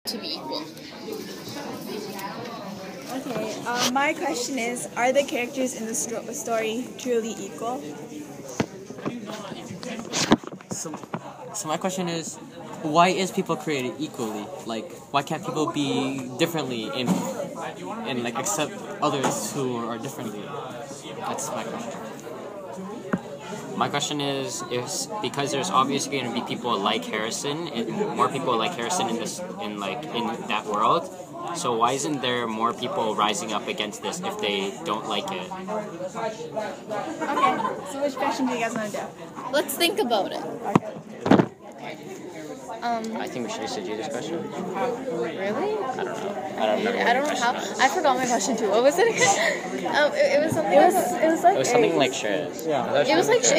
to be equal. Okay, my question is, are the characters in the story truly equal? So my question is, why is people created equally? Like, why can't people be differently and like accept others who are differently? That's my question. My question is because there's obviously going to be people like Harrison, and more people like Harrison in that world. So why isn't there more people rising up against this if they don't like it? Okay, so which question do you guys want to do? Let's think about it. I think we should do Sajida's question. Really? I don't know. I don't know how. I forgot my question too. What was it again? It was something. It was something like Shreya's. Yeah. It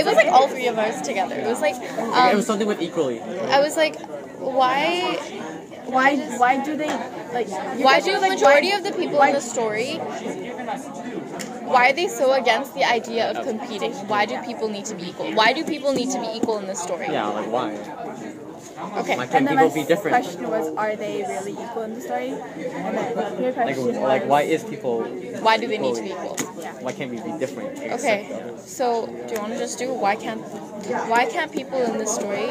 was like all three of ours together. It was like. It was something with equally. I was like, why do they like? Why do the majority of the people in the story? Why are they so against the idea of competing? Why do people need to be equal? Why do people need to be equal in this story? Yeah, like why? Okay. Why can't people be different? My question was, are they really equal in the story? And then your question was, why is people? Why do they need to be equal? Why can't we be different? Okay. So do you want to just do why can't people in this story?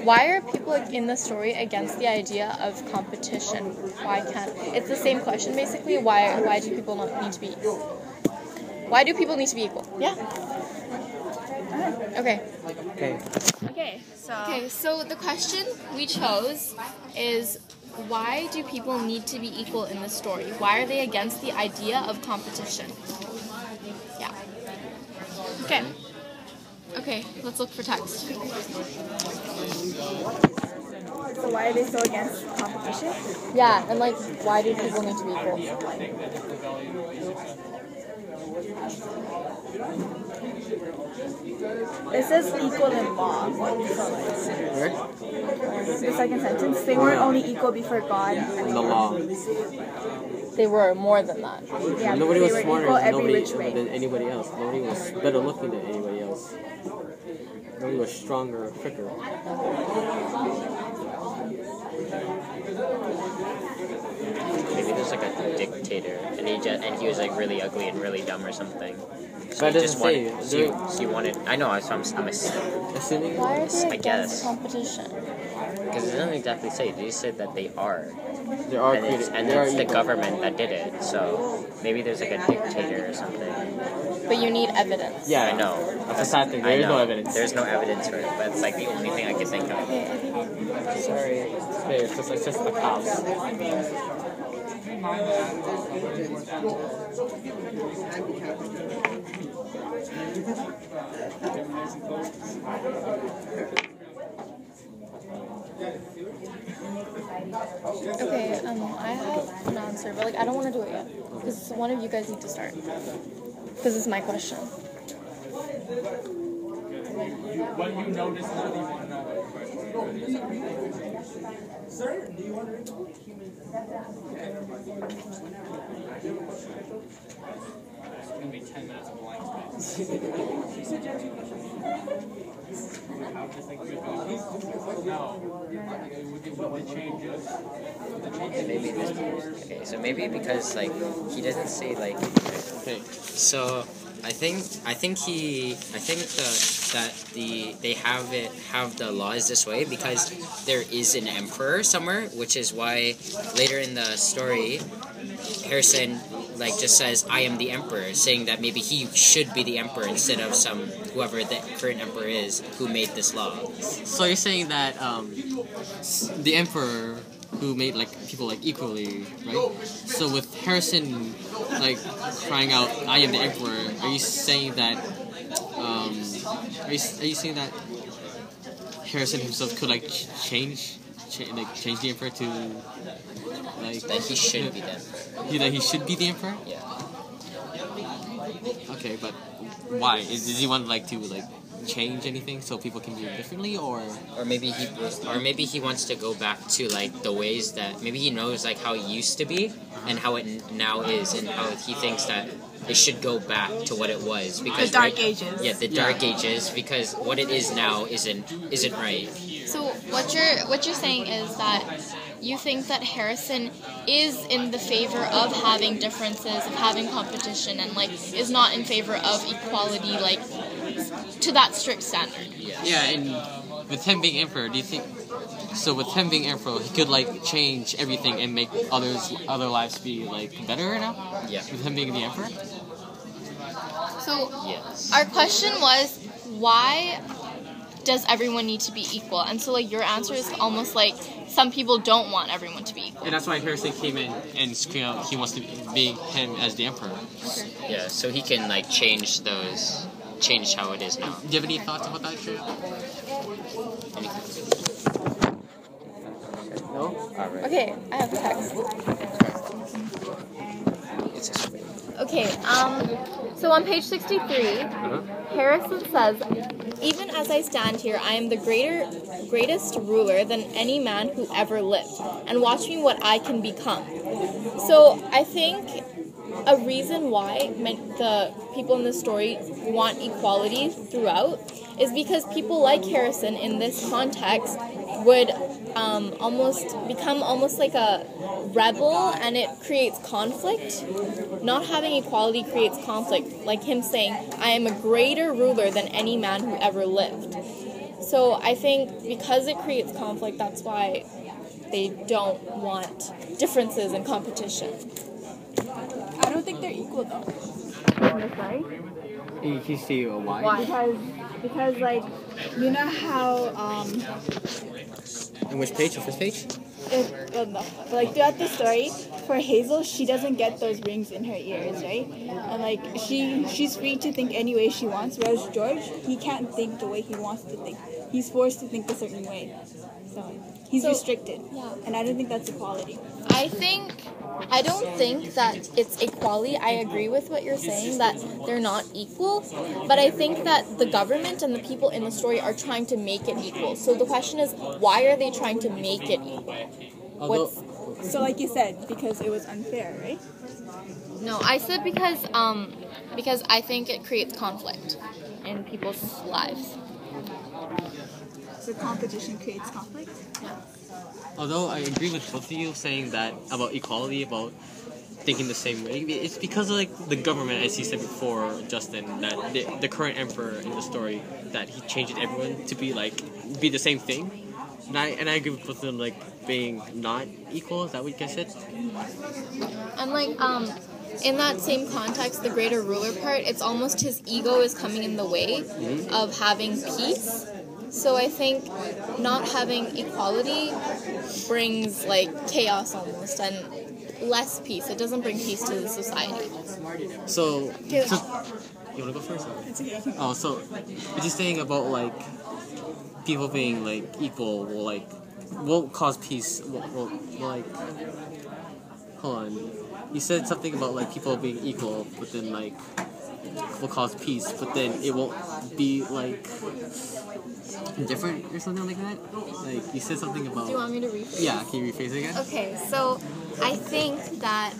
Why are people in the story against the idea of competition? Why can't? It's the same question basically. Why do people not need to be? Why do people need to be equal? Yeah. Okay. So the question we chose is, why do people need to be equal in the story? Why are they against the idea of competition? Yeah. Okay, let's look for text. so why are they so against competition? Yeah, and like, why do people need to be equal? It says equal in law. The second sentence, they weren't only equal before God. In the law. They were more than that. Yeah, Nobody they was were smarter equal than every which way. anybody else. Nobody was better looking than anybody else. Nobody was stronger or quicker. Maybe there's like a dictator, and he was like really ugly and really dumb or something. So But he it just doesn't wanted. say. So you wanted. I know. I'm Assuming. Why are they I against guess. competition? Because it doesn't exactly say. They just said that they are. There are And it's the government that did it. So maybe there's like a dictator or something. But you need evidence. Yeah, I know. That's a sad thing. I There is know. no evidence. There's no evidence for it, but it's like the only thing I could think of. Sorry. It's just a house. Okay, I have an answer, but like I don't want to do it yet because one of you guys need to start. Because it's my question. What you notice now that you want to know. Sir, do you want to read? It's going to be 10 minutes of blank space. She said you have 2 questions. No. With the changes. Maybe okay, so maybe because like he doesn't say like okay. So I think they have the laws this way because there is an emperor somewhere, which is why later in the story Harrison like just says I am the emperor, saying that maybe he should be the emperor instead of whoever the current emperor is who made this law. So you're saying that the emperor who made like people like equally, right? So with Harrison like crying out I am the emperor, are you saying that are you saying that Harrison himself could like change the emperor to like That he should be them. that he should be the emperor? Yeah. Okay, but why? Does he want like to like change anything so people can do it differently, or maybe he wants to go back to like the ways that maybe he knows like how it used to be and how it now is, and how he thinks that it should go back to what it was because the dark ages. Yeah, the dark ages, because what it is now isn't right. So what you're saying is that you think that Harrison is in the favor of having differences, of having competition, and like is not in favor of equality, like to that strict standard. Yeah, and with him being emperor, do you think? So with him being emperor, he could like change everything and make other lives be like better now. Yeah. With him being the emperor. So Yes. our question was, why does everyone need to be equal? And so like your answer is almost like some people don't want everyone to be equal. And that's why Harrison came in and screamed out he wants to be him as the emperor. Yeah, so he can like change how it is now. Do you have any thoughts about that, Shreya? No? Alright. Okay, I have text. It's just Okay, so on page 63, Harrison says, "Even as I stand here, I am the greatest ruler than any man who ever lived, and watch me what I can become." So I think a reason why the people in this story want equality throughout is because people like Harrison in this context would become almost like a rebel, and it creates conflict. Not having equality creates conflict, like him saying, "I am a greater ruler than any man who ever lived." So I think because it creates conflict, that's why they don't want differences and competition. I don't think they're equal though. Sorry? Can you see why? Because like, you know how On which page? The first page? like throughout the story, for Hazel, she doesn't get those rings in her ears, right? And like she's free to think any way she wants, whereas George, he can't think the way he wants to think. He's forced to think a certain way. So he's restricted. Yeah. And I don't think that's equality. I don't think that it's equality. I agree with what you're saying, that they're not equal, but I think that the government and the people in the story are trying to make it equal. So the question is, why are they trying to make it equal? So like you said, because it was unfair, right? No, I said because I think it creates conflict in people's lives. So competition creates conflict? Although I agree with both of you saying that about equality, about thinking the same way, it's because of like the government, as you said before, Justin, that the current emperor in the story, that he changes everyone to be the same thing. And I agree with both of them, like being not equal. Is that what you guys said? And like in that same context, the greater ruler part, it's almost his ego is coming in the way of having peace. So I think not having equality brings like chaos almost and less peace. It doesn't bring peace to the society. So you wanna go first? It's okay. Oh, so you're just saying about like people being like equal will cause peace. Will like hold on. You said something about like people being equal, but then like will cause peace, but then it won't be like different or something like that. Like you said something about. Do you want me to rephrase? Yeah, can you rephrase it again? Okay, so I think that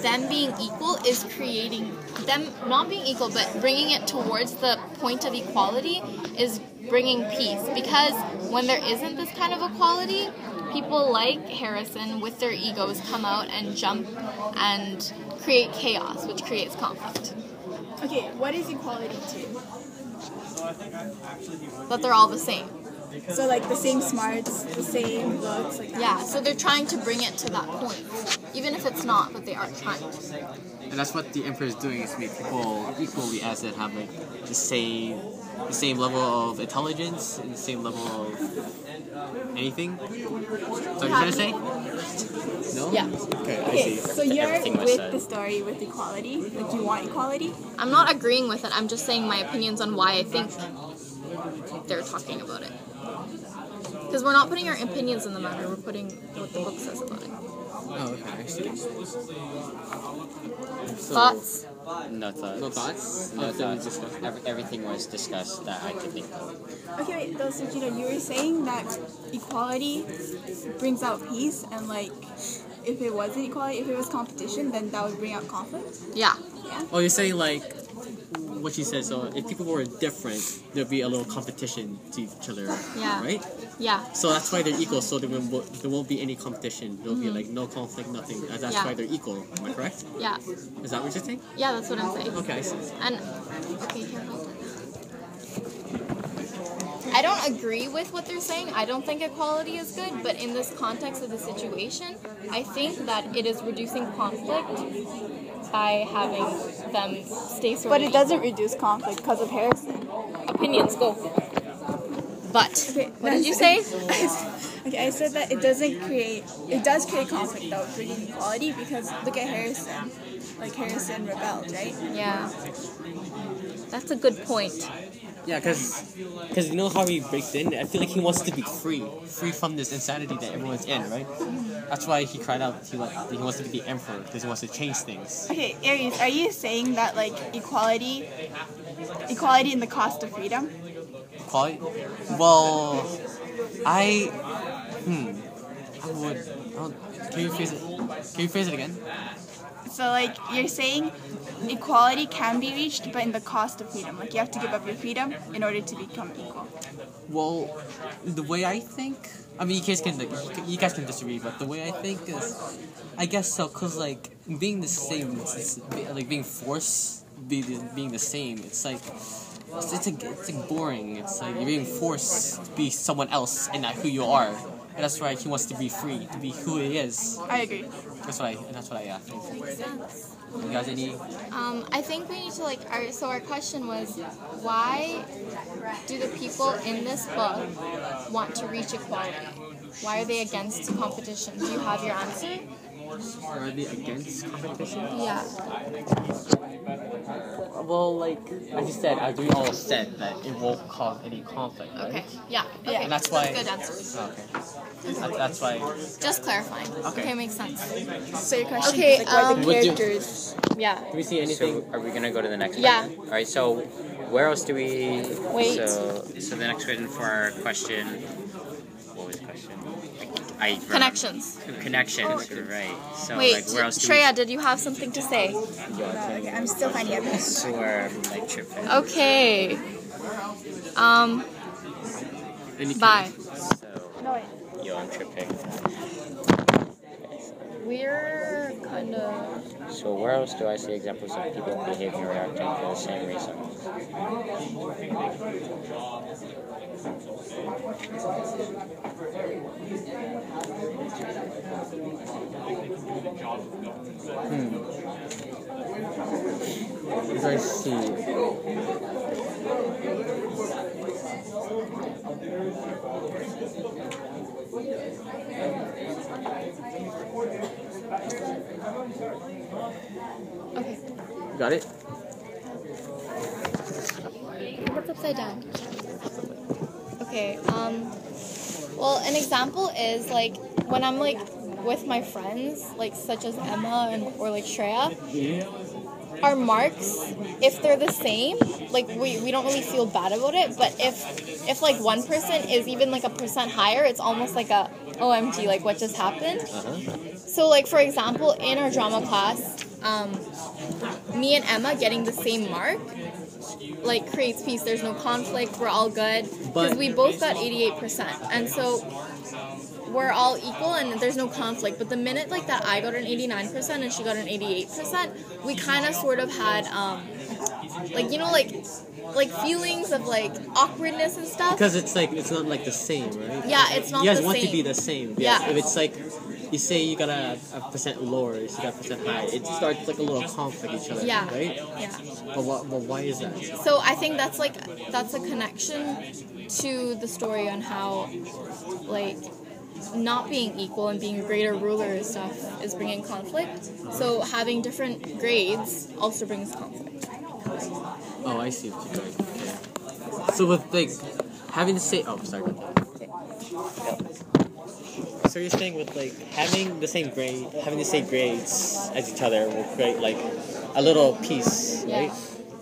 them being equal is creating them not being equal, but bringing it towards the point of equality is bringing peace, because when there isn't this kind of equality, people like Harrison with their egos come out and jump and create chaos, which creates conflict. Okay, what is equality to? But they're all the same. So like the same smarts, the same looks, like that. Yeah, so they're trying to bring it to that point, even if it's not, but they are trying. And that's what the emperor is doing, is make people equally as it have like the same level of intelligence and the same level of anything. So you're trying to say? No? Yeah. Okay, I Okay, see. so you're Everything was with said. the story with equality? Like you want equality? I'm not agreeing with it, I'm just saying my opinions on why I think they're talking about it. Because we're not putting our opinions in the matter, we're putting what the book says about it. Oh, okay, I see. So, Thoughts? No thoughts. No thoughts? No Nothing thoughts. discussed. Everything was discussed that I could think of. Okay, wait, though, Sajida, you were saying that equality brings out peace and like if it wasn't equality, if it was competition, then that would bring up conflict. Yeah. Oh, you're saying like what she said. So if people were different, there'd be a little competition to each other. Yeah. Right. Yeah. So that's why they're equal. So there won't be any competition. There'll be like no conflict, nothing. That's Yeah. why they're equal. Am I correct? Yeah. Is that what you're saying? Yeah, that's what I'm saying. Okay, I see. And okay, here, hold on. I don't agree with what they're saying. I don't think equality is good, but in this context of the situation, I think that it is reducing conflict by having them stay sort But of it doesn't reduce conflict because of Harrison. equal. Opinions, go. But Okay, what did you say? Okay, I said that it does create conflict though, bringing equality, because look at Harrison. Like Harrison rebelled, right? Yeah. That's a good point. Yeah, because you know how he breaks in? I feel like he wants to be free from this insanity that everyone's in, right? That's why he cried out. He wants to be the emperor because he wants to change things. Okay, Aries, are you saying that like equality in the cost of freedom? Equality? Well, I would. Can you phrase it again? So like you're saying equality can be reached, but in the cost of freedom. Like you have to give up your freedom in order to become equal. Well, the way I think, I mean, you guys can disagree, but the way I think is, I guess so, cause like being the same, like being forced, being the same, it's like boring. It's like you're being forced to be someone else and not who you are. And that's why he wants to be free, to be who he is. I agree. That's what I think. Makes sense. You guys any? I think we need to our question was, why do the people in this book want to reach equality? Why are they against competition? Do you have your answer? Are they against competition? Yeah. Well, like as you said, as we all said, that it won't cause any conflict, right? Okay. Yeah. Okay. And that's why. Good answer. Okay. That's why. Just clarifying. Okay. Makes sense. So your question Okay, is like why the Would you- characters Yeah. Do we see anything? So are we gonna go to the next Yeah. one? All right. So where else do we? Wait. So the next question for our question. What was the question? I remember. Connections. Connections. Right. So Wait, like where else do Shreya, did you have something to say? okay, I'm still finding we? evidence. So where like tripping. Okay. Any Bye. So yo, I'm tripping. We're kind of. So where else do I see examples of people behaving or reacting for the same reasons? As I see. Okay. Got it? What's upside down? Okay. Well, an example is like when I'm like with my friends, like such as Emma or like Shreya. Our marks, if they're the same, like we don't really feel bad about it. But if like one person is even like a percent higher, it's almost like a OMG, like what just happened. So like for example, in our drama class, me and Emma getting the same mark like creates peace. There's no conflict. We're all good because we both got 88%, and so we're all equal and there's no conflict. But the minute like that I got an 89% and she got an 88%, we kind of sort of had like you know like feelings of like awkwardness and stuff. Because it's not like the same, right? Yeah, it's not you guys the want same. to be the same. Yeah. If it's like you say you got a percent lower, you got a percent higher, it starts like a little conflict each other, Yeah. right? Yeah. But why is that? So I think that's a connection to the story on how like not being equal and being a greater ruler and stuff is bringing conflict. So having different grades also brings conflict. Oh, I see what you're doing. Okay. So with like having the same, sorry. So you're saying with like having the same grades as each other will create like a little piece, right? Yeah.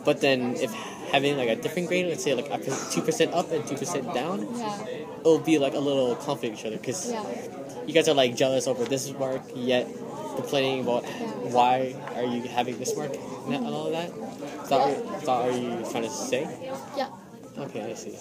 But then if having like a different grade, let's say like 2% up and 2% down, Yeah. it'll be like a little conflict with each other because Yeah. you guys are like jealous over this mark, yet complaining about why are you having this mark and all of that? Is that what are you trying to say? Yeah. Okay, I see.